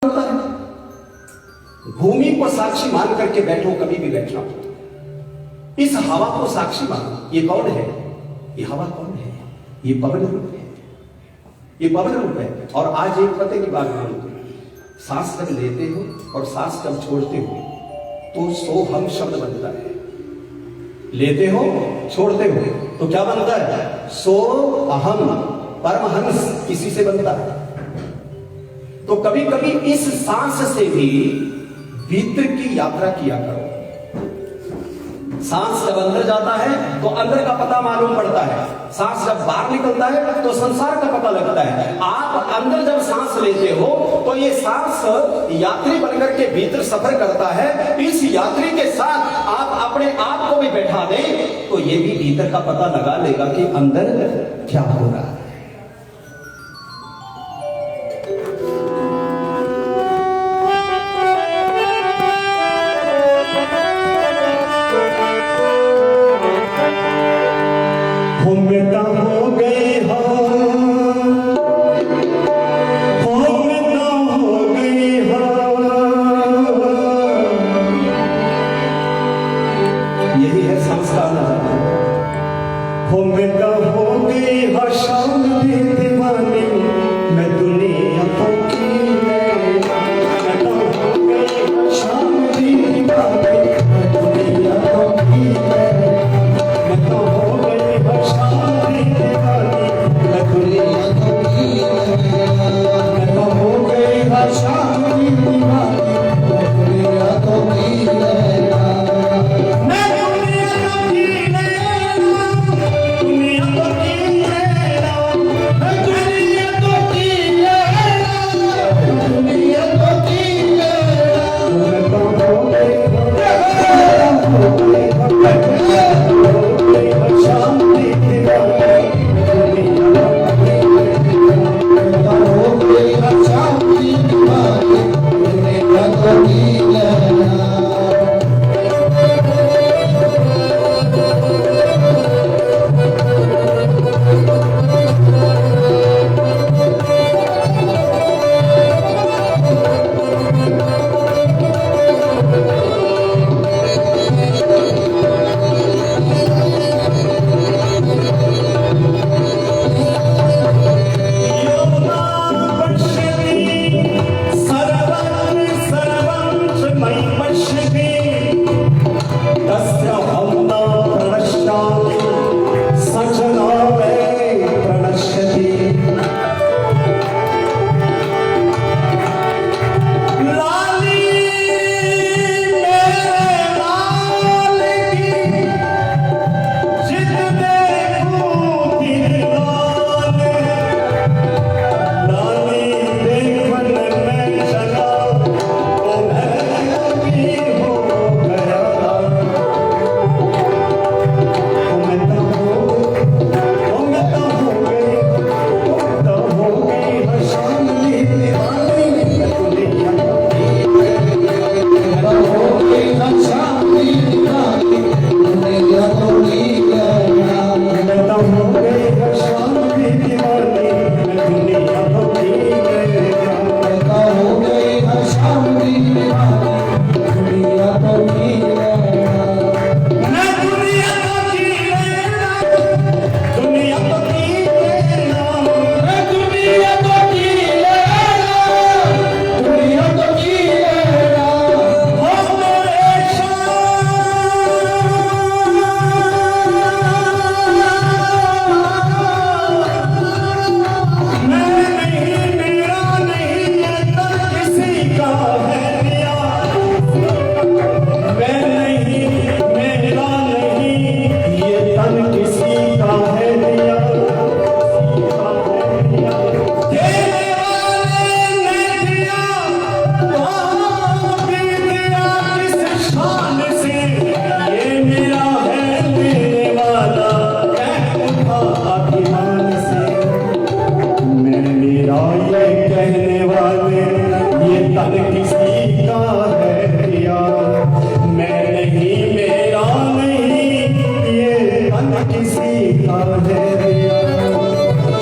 होता है। भूमि को साक्षी मान करके बैठो, कभी भी बैठना। इस हवा को साक्षी मानो। ये कौन है? ये हवा कौन है? ये पवन रूप है, ये पवन रूप है। और आज एक पते की बात बोलते, सांस जब लेते हो और सांस जब छोड़ते हो तो सोहम शब्द बनता है। लेते हो, छोड़ते हो तो क्या बनता है? सो अहम, परमहंस किसी से बनता है। तो कभी कभी इस सांस से भी भीतर की यात्रा किया करो। सांस जब अंदर जाता है तो अंदर का पता मालूम पड़ता है, सांस जब बाहर निकलता है तो संसार का पता लगता है। आप अंदर जब सांस लेते हो तो ये सांस यात्री बनकर के भीतर सफर करता है। इस यात्री के साथ आप अपने आप को भी बैठा दें तो ये भी भीतर का पता लगा लेगा कि अंदर क्या हो रहा है। यही है संस्कार। हो गई हर शाम दीवानी, मैं दुनिया को की शाम दीवानी, मैं दुनिया को की मैं तो हो गई हर शाम दीवानी, मैं दुनिया को की मैं तो हो गई हर शाम दीवानी, मैं दुनिया को की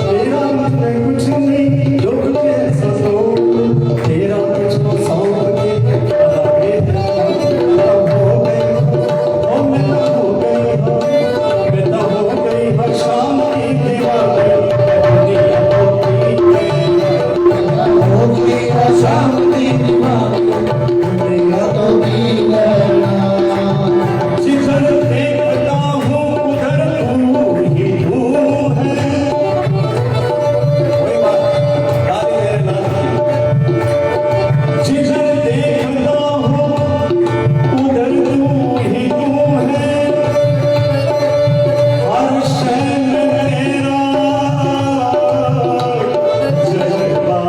तेरा कुछ नहीं, दुख कैसा तो तेरा कुछ शांति मिलेगा तो मिलना। जिधर देखता हूँ उधर तू ही तू है। कोई बात ताली मेरे नाथ की। जिधर देखता हूँ उधर तू ही तू है। हर शहर तेरा जज्बा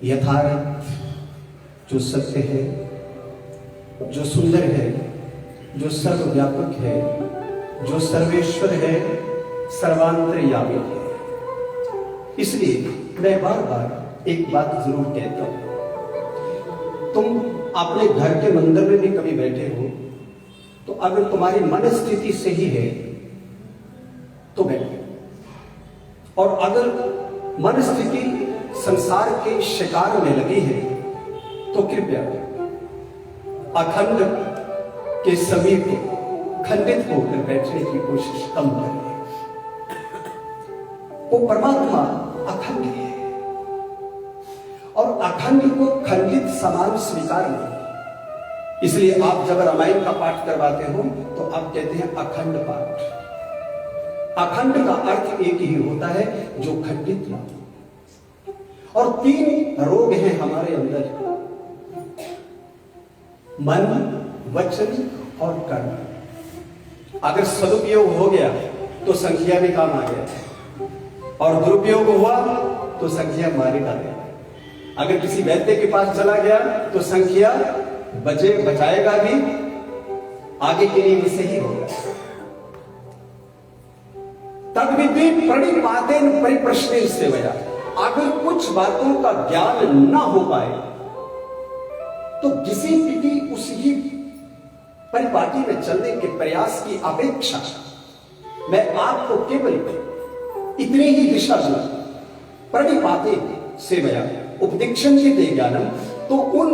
यथार्थ, जो सत्य है, जो सुंदर है, जो सर्वव्यापक है, जो सर्वेश्वर है, सर्वांतर्यामी है। इसलिए मैं बार बार एक बात जरूर कहता हूं, तुम अपने घर के मंदिर में भी कभी बैठे हो तो अगर तुम्हारी मन स्थिति सही है तो बैठो, और अगर मन स्थिति संसार के शिकार में लगी है तो कृपया अखंड के समीप खंडित होकर बैठने की कोशिश कम करें। वो परमात्मा अखंड है और अखंड को खंडित समान स्वीकार नहीं। इसलिए आप जब रामायण का पाठ करवाते हो तो आप कहते हैं अखंड पाठ। अखंड का अर्थ एक ही होता है, जो खंडित ना हो। और 3 रोग हैं हमारे अंदर, मन, वचन और कर्म। अगर सदुपयोग हो गया तो संख्या भी काम आ गया, और दुरुपयोग हुआ तो संख्या मारे आ गया। अगर किसी वैद्य के पास चला गया तो संख्या बचाएगा भी, आगे के लिए भी सही होगा। तद विधि प्रणिपातेन परिप्रश्नेन सेवया। अगर कुछ बातों का ज्ञान ना हो पाए तो किसी भी उसी परिपाटी में चलने के प्रयास की अपेक्षा मैं आपको केवल इतनी ही दिशा दूं, प्रणिपाते सेवया उपदीक्षण के दे ज्ञानम। तो उन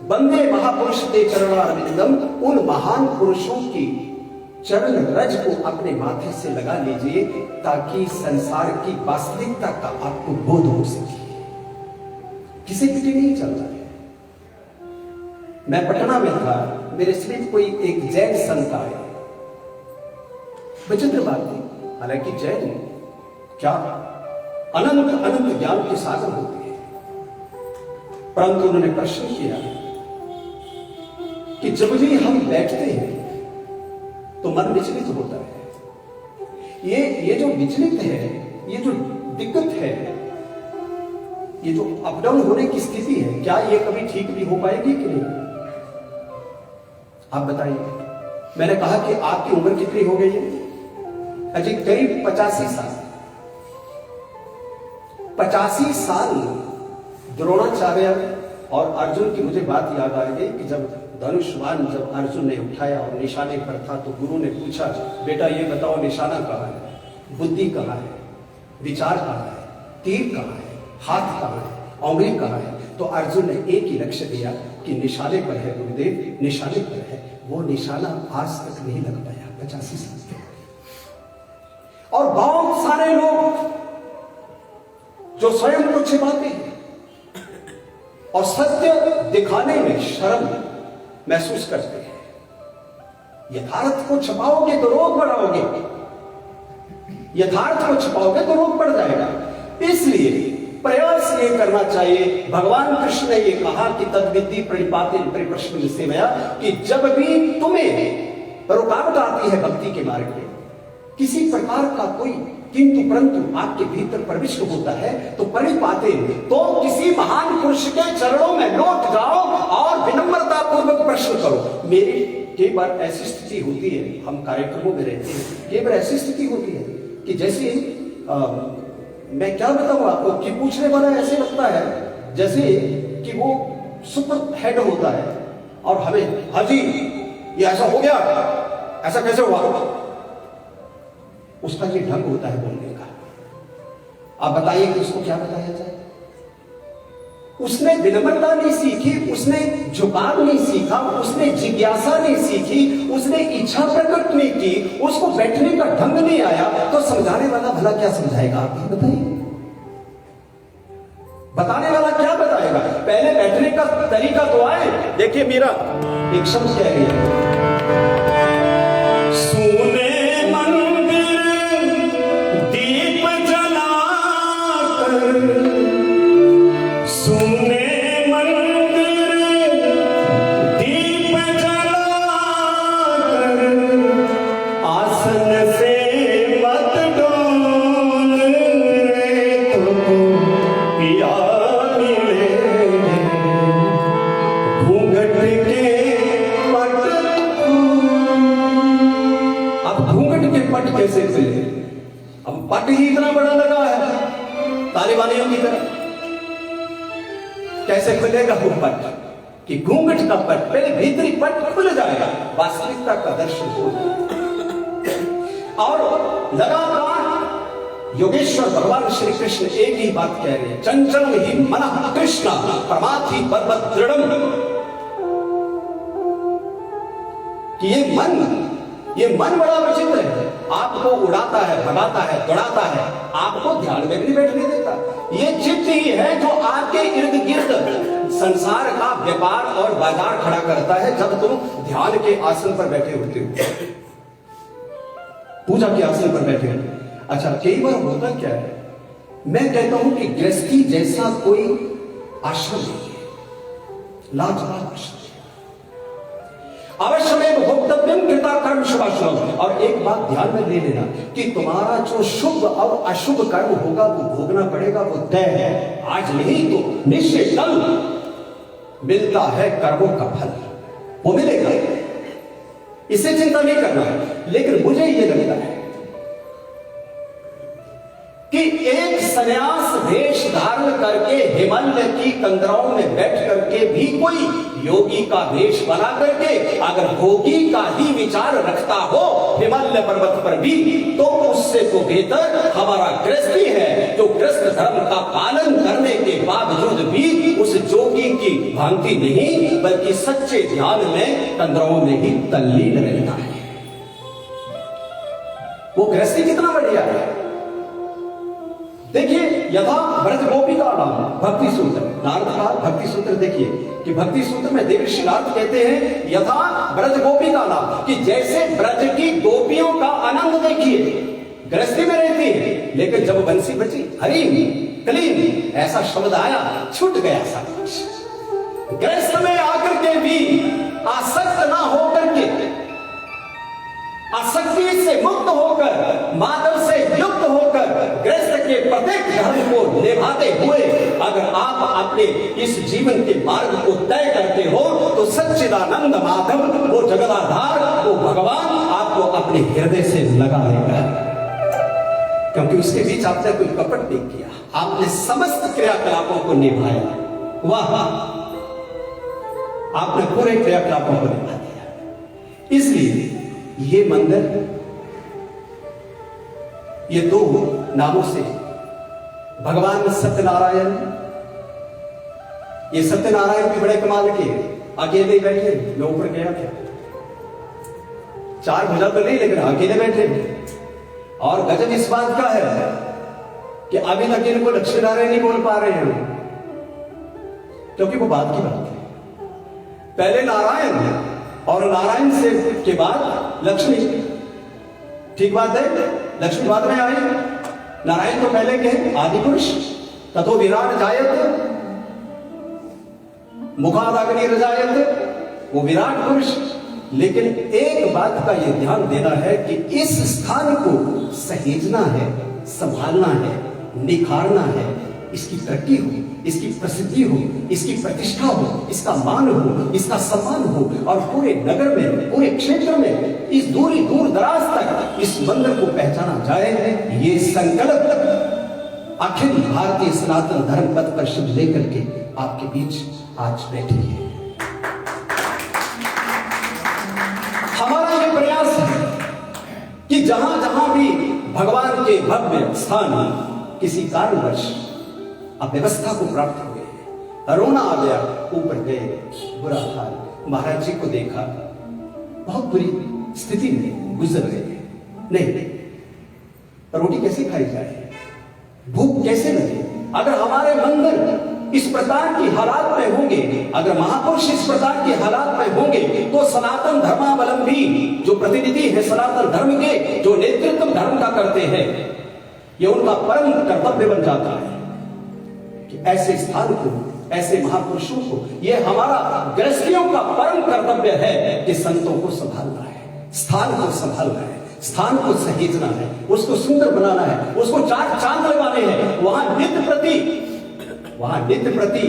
वंदे महापुरुष ते चरणारविंदम, उन महान पुरुषों की चरण रज को अपने माथे से लगा लीजिए, ताकि संसार की वास्तविकता का आपको बोध हो सके। किसी पीछे नहीं चल रहा है। मैं पटना में था, मेरे समीप कोई एक जैन संत आए। विचित्र बात थी, हालांकि जैन क्या अनंत अनंत ज्ञान के साधन होते हैं, परंतु उन्होंने प्रश्न किया कि जब भी हम बैठते हैं तो मन विचलित होता है। ये जो विचलित है, ये जो दिक्कत है, ये जो अप डाउन होने की स्थिति है, क्या ये कभी ठीक भी हो पाएगी कि नहीं? आप बताइए। मैंने कहा कि आपकी उम्र कितनी हो गई है? अजी करीब 85 साल। 85 साल द्रोणाचार्य और अर्जुन की मुझे बात याद आ गई कि जब धनुष्वान जब अर्जुन ने उठाया और निशाने पर था तो गुरु ने पूछा, बेटा ये बताओ निशाना कहाँ है, बुद्धि कहाँ है, विचार कहाँ है, तीर कहाँ है, हाथ कहाँ है, उंगली कहाँ है? तो अर्जुन ने एक ही लक्ष्य दिया कि निशाने पर है गुरुदेव, निशाने पर है। वो निशाना आज तक नहीं लग पाया, 85 साल के। और बहुत सारे लोग जो स्वयं को छिपाते हैं और सत्य दिखाने में शर्म महसूस करते हैं। यथार्थ को छुपाओगे तो रोग बढ़ाओगे, यथार्थ को छुपाओगे तो रोग बढ़ जाएगा। इसलिए प्रयास ये करना चाहिए। भगवान कृष्ण ने ये कहा कि तद्विद्धि प्रणिपातेन परिप्रश्नेन सेवया, कि जब भी तुम्हें रुकावट आती है भक्ति के मार्ग में, किसी प्रकार का कोई किंतु परंतु आपके भीतर प्रविष्ट होता है, तो परिपातेन, तो किसी महान पुरुष के चरणों में लौट जाओ और विनम्रता पूर्वक प्रश्न करो। मेरी कई बार ऐसी स्थिति होती है, हम कार्यक्रमों में रहते हैं, कई बार ऐसी स्थिति होती है कि जैसे मैं क्या बताऊं आपको कि पूछने वाला ऐसे लगता है जैसे कि वो सुपर हेड होता है और हमें, हाँ जी ये ऐसा हो गया, ऐसा कैसे हुआ? उसका ये ढंग होता है बोलने का। आप बताइए कि उसको क्या बताया जाए? उसने विनम्रता नहीं सीखी, उसने झुकाव नहीं सीखा, उसने जिज्ञासा नहीं सीखी, उसने इच्छा प्रकट नहीं की, उसको बैठने का ढंग नहीं आया, तो समझाने वाला भला क्या समझाएगा? आप ही बताइए। बताने वाला क्या बताएगा? पहले बैठने का तरीका तो आए। देखिए मीरा एक शब्द कह रही है, सोने पिया बड़ा लगा है तालिबानियों की तरह। कैसे खुलेगा वो पट कि घूंघट का पट, पहले भीतरी पट खुल जाएगा, वास्तविकता का दर्शन हो जाएगा। और लगातार योगेश्वर भगवान श्री कृष्ण एक ही बात कह रहे हैं, चंचलम ही मनः कृष्ण प्रमाथि पर्वत दृढ़म, कि ये मन बड़ा विचित्र है, आपको उड़ाता है, भगाता है, दौड़ाता है, आपको ध्यान में भी बैठने देता। ये चित्त ही है जो आपके इर्द गिर्द संसार का व्यापार और बाजार खड़ा करता है। जब तुम ध्यान के आसन पर बैठे होते हो, पूजा के आसन पर बैठे हो। अच्छा, कई बार होता क्या है, मैं कहता हूं कि गृहस्थी जैसा कोई आश्रम नहीं है, लाजवाब आश्रम, अवश्यमेव भोक्तव्यम कृता कर्म शुभाशुभम। और एक बात ध्यान में ले लेना कि तुम्हारा जो शुभ और अशुभ कर्म होगा वो भोगना पड़ेगा, वो तय है। आज नहीं तो निश्चित कल मिलता है कर्मों का फल, वो मिलेगा, इसे चिंता नहीं करना है। लेकिन मुझे ये लगता है कि एक सन्यास वेश धारण करके हिमालय की कंदराओं में बैठ करके भी कोई योगी का वेश बना करके अगर भोगी का ही विचार रखता हो हिमालय पर्वत पर भी, तो उससे तो बेहतर हमारा गृहस्थी है, जो गृहस्थ धर्म का पालन करने के बावजूद भी उस जोगी की भांति नहीं बल्कि सच्चे ध्यान में कंदराओं में ही तल्लीन रहता है। वो गृहस्थी कितना बढ़िया है। देखिए, यथा ब्रज गोपी का नाम भक्ति सूत्र, नारद का भक्ति सूत्र देखिए कि भक्ति सूत्र में देवर्षि नारद कहते हैं यथा ब्रज गोपी का नाम, कि जैसे ब्रज की गोपियों का आनंद देखिए, गृहस्थी में रहती है लेकिन जब बंसी बची हरीम कलीम ऐसा शब्द आया, छूट गया सब कुछ। गृहस्थ में आकर के भी आसक्त ना होकर के, आसक्ति से मुक्त होकर, माधव से युक्त होकर गृहस्थ के प्रत्येक धर्म को निभाते हुए अगर आप अपने इस जीवन के मार्ग को तय करते हो तो सच्चिदानंद माधव, वो जगदाधार, वो भगवान आपको अपने हृदय से लगा लेगा, क्योंकि उसके बीच आपने कोई कपट नहीं किया, आपने समस्त क्रियाकलापों को निभाया। वाह, आपने पूरे क्रियाकलापों को निभा दिया। इसलिए ये मंदिर, ये दो नामों से भगवान सत्यनारायण, ये सत्यनारायण भी बड़े कमाल के, अकेले बैठे, मैं ऊपर गया था, चार भुजा तो नहीं लेकिन अकेले बैठे। और गजब इस बात का है कि अभी तक इनको लक्ष्मी नारायण नहीं बोल पा रहे हैं, क्योंकि वो बात की बात है। पहले नारायण और नारायण से के बाद लक्ष्मी, ठीक बात है, लक्ष्मी बाद में आई, नारायण तो पहले के आदि पुरुष, ततो विराट जायत मुखादाग्नि रजायत, वो विराट पुरुष। लेकिन एक बात का यह ध्यान देना है कि इस स्थान को सहेजना है, संभालना है, निखारना है, इसकी तरक्की हो, इसकी प्रसिद्धि हो, इसकी प्रतिष्ठा हो, इसका मान हो, इसका सम्मान हो, और पूरे नगर में, पूरे क्षेत्र में, इस दूर दराज तक इस मंदिर को पहचाना जाए। ये संकल्प अखिल भारतीय सनातन धर्म पथ पर शुभ लेकर के आपके बीच आज बैठी है। हमारा ये प्रयास है कि जहां जहां भी भगवान के भव्य स्थान किसी कारणवश अव्यवस्था को प्राप्त हुए, रोना आ गया, ऊपर गए, बुरा हाल, महाराज जी को देखा, बहुत बुरी स्थिति में गुजर गए, नहीं, रोटी कैसे खाई जाए, भूख कैसे लगे। अगर हमारे मंदिर इस प्रकार की हालात में होंगे, अगर महापुरुष इस प्रकार के हालात में होंगे, तो सनातन धर्मावलंबी जो प्रतिनिधि है सनातन धर्म के, जो नेतृत्व धर्म का करते हैं, ये उनका परम कर्तव्य बन जाता है कि ऐसे स्थान को, ऐसे महापुरुषों को, ये हमारा गृहस्थियों का परम कर्तव्य है कि संतों को संभालना है, स्थान को संभालना है, स्थान को सहेजना है, उसको सुंदर बनाना है, उसको चार चांद लगाने हैं, वहां नित्य प्रति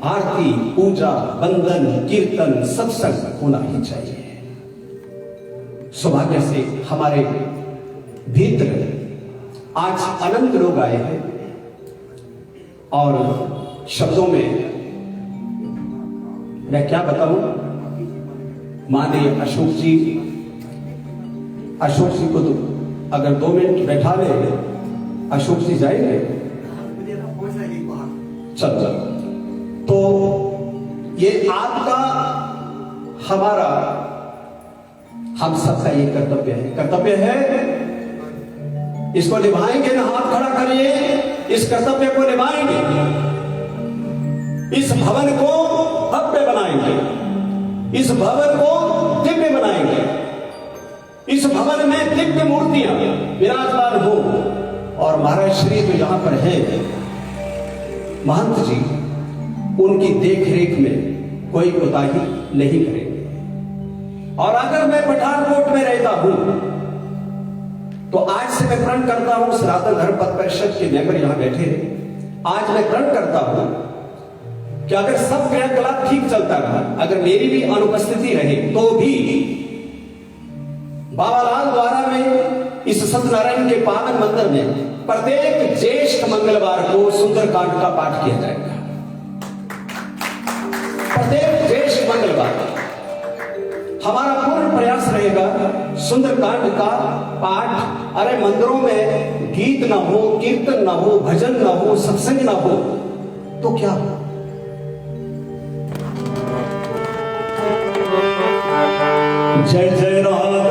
आरती, पूजा, बंदन, कीर्तन, सत्संग होना ही चाहिए। सौभाग्य से हमारे भीतर आज अनंत लोग आए हैं और शब्दों में मैं क्या बताऊं। माननीय अशोक जी को तो अगर 2 मिनट बैठा ले अशोक जी जाएंगे। चल तो ये आपका हमारा हम सबका ये कर्तव्य है। इसको निभाएंगे ना, हाथ खड़ा करिए, इस कर्तव्य को निभाएंगे, इस भवन को भव्य बनाएंगे, इस भवन को दिव्य बनाएंगे, इस भवन में दिव्य मूर्तियां विराजमान हो। और महाराज श्री जो यहां पर है महंत जी, उनकी देखरेख में कोई कोताही नहीं करेंगे। और अगर मैं पठानकोट में रहता हूं तो आज से मैं प्रण करता हूं, सनातन धर्म पथ परिषद के मेंबर यहां बैठे हैं, आज मैं प्रण करता हूं कि अगर सब क्रियाकलाप ठीक चलता रहा, अगर मेरी भी अनुपस्थिति रहे तो भी बाबालाल द्वारा में इस सत्यनारायण के पावन मंदिर में प्रत्येक ज्येष्ठ मंगलवार को सुंदरकांड का पाठ किया जाएगा। प्रत्येक ज्येष्ठ मंगलवार हमारा पूर्ण प्रयास रहेगा सुंदरकांड का पाठ। अरे मंदिरों में गीत ना हो, कीर्तन ना हो, भजन ना हो, सत्संग ना हो तो क्या हो। जय जय राधा जय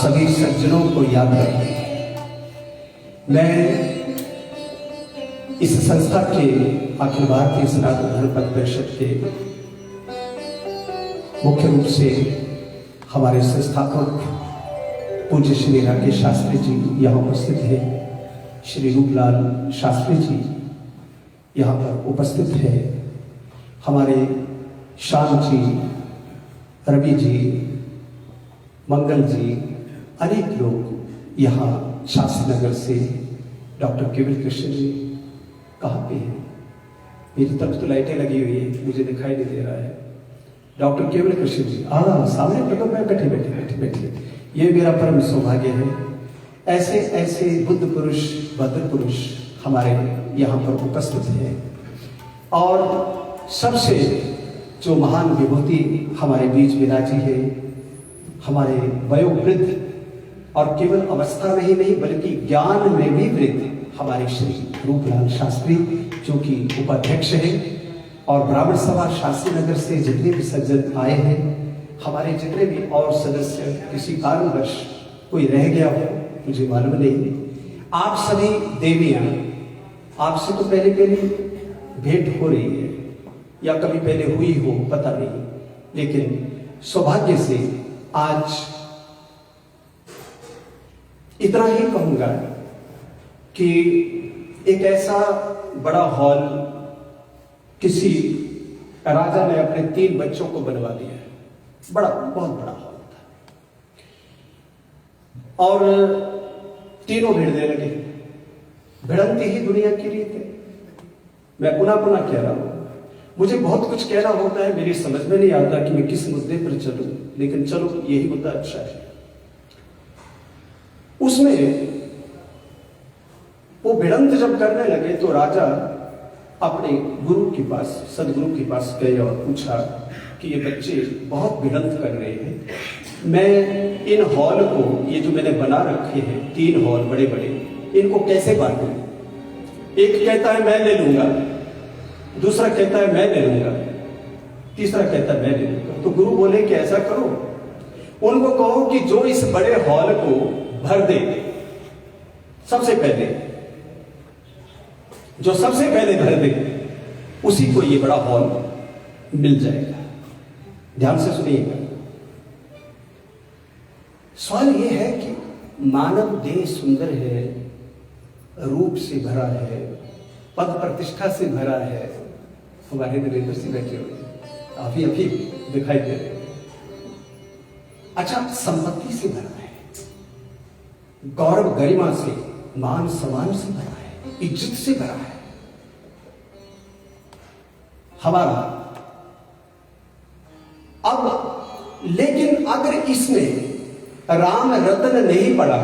सभी सज्जनों को याद करते हैं। मैं इस संस्था के अखिल भारतीय सनातन धर्म पथ परिषद के मुख्य रूप से हमारे संस्थापक पूज्य श्री राकेश शास्त्री जी यहाँ उपस्थित है, श्री रूपलाल शास्त्री जी यहाँ पर उपस्थित है, हमारे श्याम जी, रवि जी, मंगल जी, अनेक लोग यहाँ शास्त्री नगर से, डॉक्टर केवल कृष्ण जी कहाँ पे हैं? मेरी तरफ तो लाइटें लगी हुई है, मुझे दिखाई नहीं दे रहा है। डॉक्टर केवल कृष्ण जी सामने पटो में बैठे, ये मेरा परम सौभाग्य है। ऐसे ऐसे बुद्ध पुरुष, भद्र पुरुष हमारे यहाँ पर उपस्थित हैं और सबसे जो महान विभूति हमारे बीच विराजी है, हमारे वयोवृद्ध और केवल अवस्था में ही नहीं बल्कि ज्ञान में भी वृद्ध हमारे श्री रूपलाल शास्त्री, जो कि उपाध्यक्ष है, और ब्राह्मण सभा शास्त्री नगर से जितने भी सज्जन आए हैं, हमारे जितने भी और सदस्य, किसी कारणवश कोई रह गया हो मुझे मालूम नहीं, आप सभी देवियां, आपसे तो पहले भेंट हो रही है या कभी पहले हुई हो पता नहीं, लेकिन सौभाग्य से आज इतना ही कहूंगा कि एक ऐसा बड़ा हॉल किसी राजा ने अपने 3 बच्चों को बनवा दिया है। बहुत बड़ा हॉल था और तीनों भिड़ने लगे। भिड़ंती ही दुनिया की रीत है। मैं पुनः कह रहा हूं, मुझे बहुत कुछ कहना होता है, मेरी समझ में नहीं आता कि मैं किस मुद्दे पर चलूं, लेकिन चलो यही मुद्दा अच्छा है। उसमें वो भिड़ंत जब करने लगे तो राजा अपने गुरु के पास, सदगुरु के पास गए और पूछा कि ये बच्चे बहुत भिड़ंत कर रहे हैं, मैं इन हॉल को, ये जो मैंने बना रखे हैं 3 हॉल बड़े बड़े, इनको कैसे बांटूं? एक कहता है मैं ले लूंगा, दूसरा कहता है मैं ले लूंगा, तीसरा कहता है मैं ले लूंगा। तो गुरु बोले कि ऐसा करो, उनको कहो कि जो इस बड़े हॉल को भर दे, सबसे पहले भर दे, उसी को ये बड़ा हॉल मिल जाएगा। ध्यान से सुनिएगा। सवाल ये है कि मानव देह सुंदर है, रूप से भरा है, पद प्रतिष्ठा से भरा है। हमारे नरेंद्र सिंह बैठे हुए अभी दिखाई दे रहे। अच्छा, संपत्ति से भरा है, गौरव गरिमा से, मान सम्मान से भरा है, इज्जत से भरा है हमारा। अब लेकिन अगर इसमें राम रतन नहीं पड़ा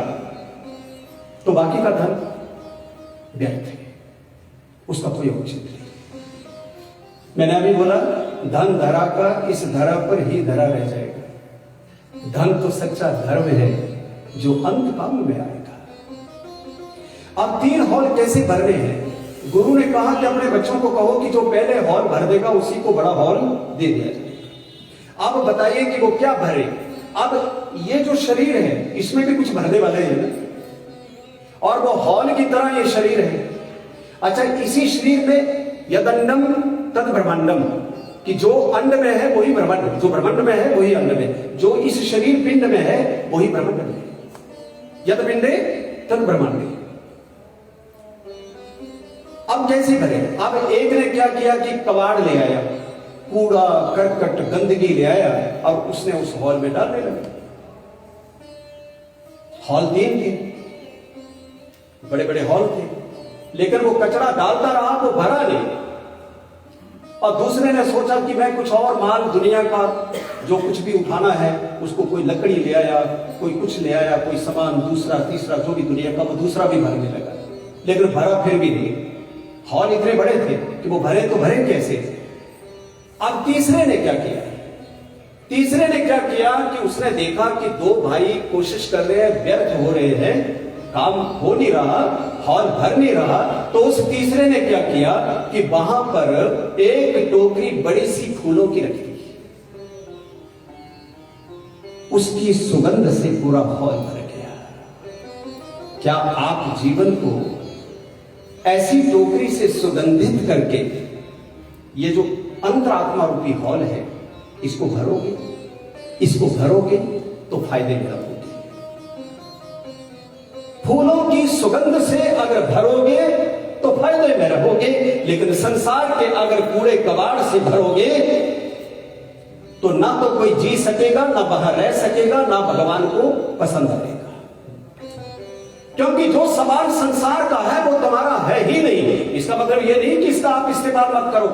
तो बाकी का धन व्यर्थ है, उसका कोई औचित्य नहीं। मैंने अभी बोला, धन धरा का इस धरा पर ही धरा रह जाएगा। धन तो सच्चा धर्म है जो अंत काल में आएगा। अब 3 हॉल कैसे भरने हैं? गुरु ने कहा कि अपने बच्चों को कहो कि जो पहले हॉल भर देगा उसी को बड़ा हॉल दे दिया जाएगा। अब बताइए कि वो क्या भरे? अब ये जो शरीर है इसमें भी कुछ भरने वाले हैं ना, और वो हॉल की तरह ये शरीर है। अच्छा, इसी शरीर में यदंडम तद ब्रह्मांडम, कि जो अंड में है वही ब्रह्मांड, जो ब्रह्मांड में है वही अंड में, जो इस शरीर पिंड में है वही ब्रह्मांड में है। यद पिंडे तद ब्रह्मांडे। अब कैसे भरे? अब एक ने क्या किया कि कबाड़ ले आया, कूड़ा करकट गंदगी ले आया और उसने उस हॉल में डालने लगा। हॉल 3 थे, बड़े बड़े हॉल थे, लेकिन वो कचरा डालता रहा तो भरा नहीं। और दूसरे ने सोचा कि मैं कुछ और माल दुनिया का जो कुछ भी उठाना है उसको, कोई लकड़ी ले आया, कोई कुछ ले आया, कोई सामान, दूसरा तीसरा जो भी दुनिया का, वो दूसरा भी भरने लगा, लेकिन भरा फिर भी नहीं। हॉल इतने बड़े थे कि वो भरे तो भरे कैसे? अब तीसरे ने क्या किया? तीसरे ने क्या किया कि उसने देखा कि 2 भाई कोशिश कर रहे हैं, व्यर्थ हो रहे हैं, काम हो नहीं रहा, हॉल भर नहीं रहा। तो उस तीसरे ने क्या किया कि वहां पर एक टोकरी बड़ी सी फूलों की रखी। उसकी सुगंध से पूरा हॉल भर गया। क्या आप जीवन को ऐसी टोकरी से सुगंधित करके ये जो अंतरात्मा रूपी हॉल है इसको भरोगे? इसको भरोगे तो फायदे में रहोगे। फूलों की सुगंध से अगर भरोगे तो फायदे में रहोगे, लेकिन संसार के अगर कूड़े कबाड़ से भरोगे तो ना तो कोई जी सकेगा, ना बाहर रह सकेगा, ना भगवान को पसंद आएगा। क्योंकि जो सामान संसार का है वो तुम्हारा है ही नहीं। इसका मतलब ये नहीं कि इसका आप इस्तेमाल मत करो,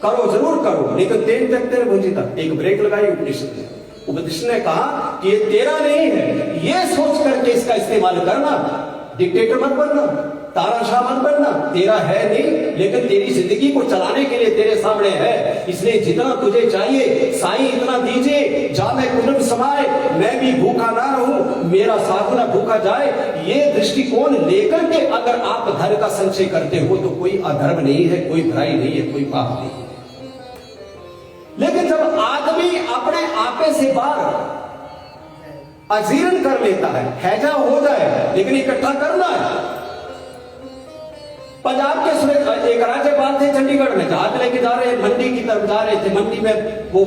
करो जरूर करो, लेकिन तेन तक तेरे भुंजिता। एक ब्रेक लगाई उपनिषद ने। उपनिषद ने कहा कि ये तेरा नहीं है, ये सोच करके इसका इस्तेमाल करना। डिक्टेटर मत बनना, तानाशाह मत बनना, तेरा है नहीं, लेकिन तेरी जिंदगी को चलाने के लिए तेरे सामने है। इसलिए जितना तुझे चाहिए साईं इतना दीजिए। जा मैं कुटुंब समाए, मैं भी भूखा ना रहूं, मेरा साधु ना भूखा जाए। ये दृष्टिकोण लेकर के अगर आप धन का संचय करते हो तो कोई अधर्म नहीं है, कोई बुराई नहीं है, कोई पाप नहीं है। लेकिन जब आदमी अपने आपे से बाहर अजीर्ण कर लेता है, हैजा हो जाए, लेकिन इकट्ठा करना है। पंजाब के एक राज्यपाल थे चंडीगढ़ में, जहाज लेके जा रहे, मंडी की तरफ जा रहे थे। मंडी में वो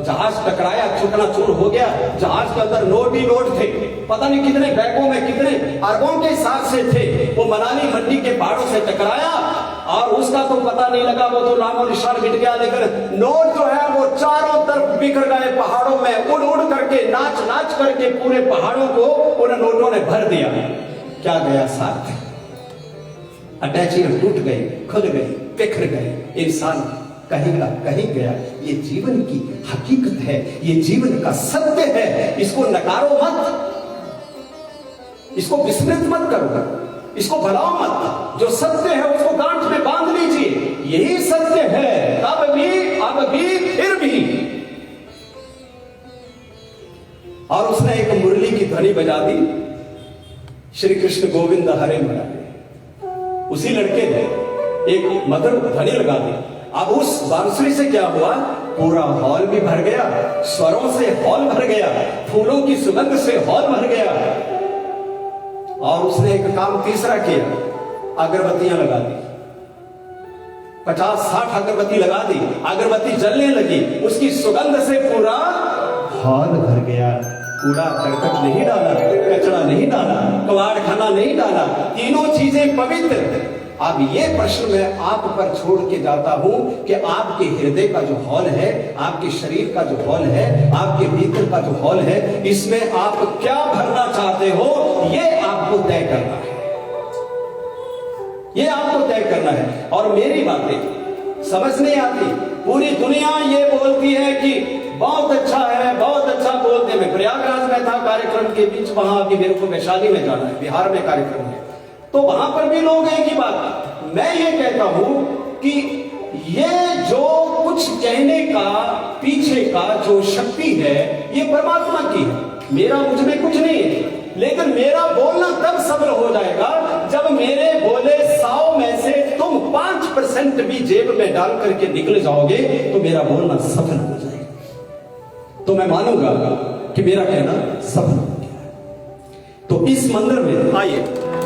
जहाज टकराया, चूकना चूर हो गया। जहाज के अंदर नोट ही नोट थे, पता नहीं कितने बैगों में कितने अरबों के हिसाब से थे। वो मनाली मंडी के पहाड़ों से टकराया और उसका तो पता नहीं लगा, वो तो नामो निशान मिट गया। लेकिन नोट जो है वो चारों तरफ बिखर गए पहाड़ों में, उड़ उड़ करके, नाच नाच करके पूरे पहाड़ों को उन नोटों ने भर दिया। क्या गया साथ? अटैचमेंट टूट गई, खुल गई, बिखर गए। इंसान कहेगा कहीं गया। ये जीवन की हकीकत है, ये जीवन का सत्य है। इसको नकारो मत, इसको विस्मृत मत करो, इसको भलाओ मत। जो सत्य है उसको गांठ में बांध लीजिए। यही सत्य है, तब भी, अब भी, फिर भी। और उसने एक मुरली की ध्वनि बजा दी, श्री कृष्ण गोविंद हरे मुरारे। उसी लड़के ने एक मधुर ध्वनि लगा दी। अब उस बांसुरी से क्या हुआ? पूरा हॉल भी भर गया, स्वरों से हॉल भर गया, फूलों की सुगंध से हॉल भर गया। और उसने एक काम तीसरा किया, अगरबत्तियां लगा दी। 50-60 अगरबत्ती लगा दी, अगरबत्ती जलने लगी, उसकी सुगंध से पूरा हॉल भर गया। कूड़ा करकट नहीं डाला, कचरा नहीं डाला, कबाड़ खाना नहीं डाला, तीनों चीजें पवित्र। अब ये प्रश्न मैं आप पर छोड़ के जाता हूं कि आपके हृदय का जो हॉल है, आपके शरीर का जो हॉल है, आपके भीतर का जो हॉल है, इसमें आप क्या भरना चाहते हो, ये आपको तय करना है। ये आपको तय करना है। और मेरी बातें समझ नहीं आती। पूरी दुनिया ये बोलती है कि बहुत अच्छा है, बहुत अच्छा बोलते हैं। मैं प्रयागराज में था कार्यक्रम के बीच, वहां अभी मेरे को वैशाली में जाना है, बिहार में कार्यक्रम है, तो वहां पर भी लोग एक ही बात। मैं ये कहता हूं कि ये जो कुछ कहने का पीछे का जो शक्ति है ये परमात्मा की है, मेरा मुझ में कुछ नहीं है। लेकिन मेरा बोलना तब सफल हो जाएगा जब मेरे बोले 100 में से तुम 5% भी जेब में डाल करके निकल जाओगे तो मेरा बोलना सफल हो जाएगा। तो मैं मानूंगा कि मेरा कहना सफल हो गया। तो इस मंदिर में आइए, तेरा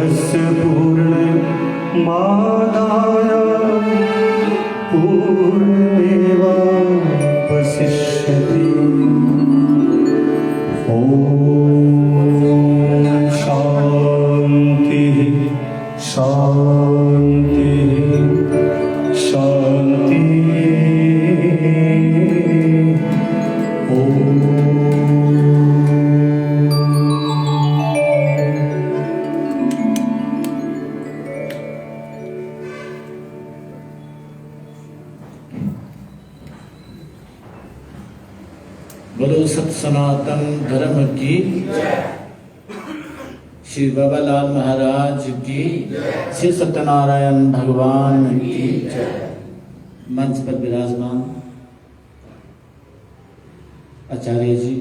रस पूर्ण मादाय पूर्णमेवावशिष्यति। ॐ शान्तिः शान्तिः शान्तिः। ॐ बोलो सत सनातन धर्म की, श्री बाबालाल महाराज की, श्री सत्यनारायण भगवान की जय। मंच पर विराजमान आचार्य जी,